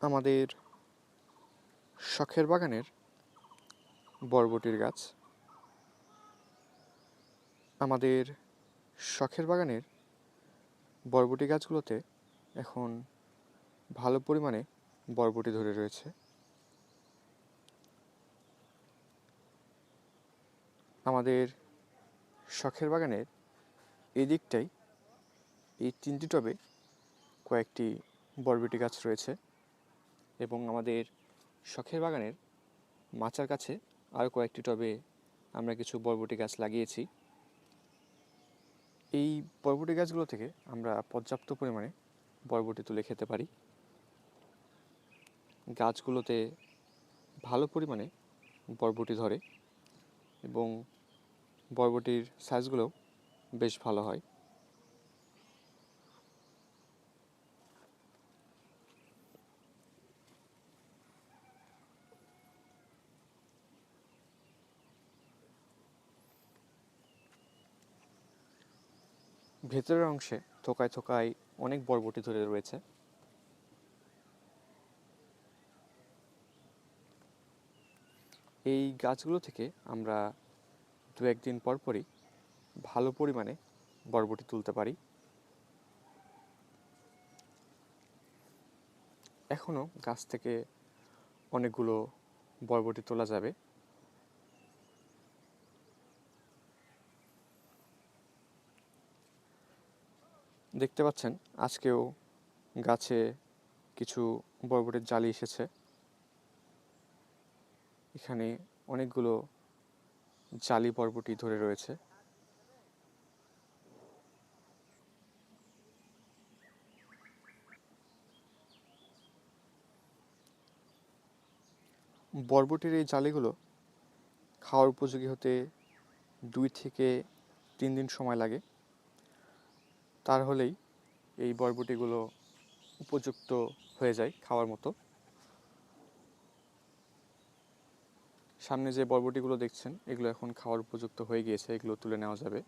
আমাদের শখের বাগানের বরবটির গাছ। আমাদের শখের বাগানের বরবটি গাছগুলোতে এখন ভালো পরিমাণে বরবটি ধরে রয়েছে। আমাদের শখের বাগানের এই দিকটাই এই 3টি টবে কয়েকটি বরবটি গাছ রয়েছে এবং আমাদের শখের বাগানের মাচার কাছে আরও কয়েকটি টবে আমরা কিছু বরবটি গাছ লাগিয়েছি। এই বরবটি গাছগুলো থেকে আমরা পর্যাপ্ত পরিমাণে বরবটি তুলে খেতে পারি। গাছগুলোতে ভালো পরিমাণে বরবটি ধরে এবং বরবটির সাইজগুলোও বেশ ভালো হয়। ভেতরের অংশে থোকায় থোকায় অনেক বরবটি ধরে রয়েছে। এই গাছগুলো থেকে আমরা 2-1 দিন পর পরই ভালো পরিমাণে বরবটি তুলতে পারি। এখনও গাছ থেকে অনেকগুলো বরবটি তোলা যাবে। দেখতে পাচ্ছেন আজকেও গাছে কিছু বরবটির জালি এসেছে। এখানে অনেকগুলো জালি বরবটি ধরে রয়েছে। বরবটির এই জালিগুলো খাওয়ার উপযোগী হতে 2 থেকে 3 দিন সময় লাগে। তার হলেই এই বরবটিগুলো উপযুক্ত হয়ে যায় খাওয়ার মতো। সামনে যে বরবটিগুলো দেখছেন এগুলো এখন খাওয়ার উপযুক্ত হয়ে গিয়েছে, এগুলো তুলে নেওয়া যাবে।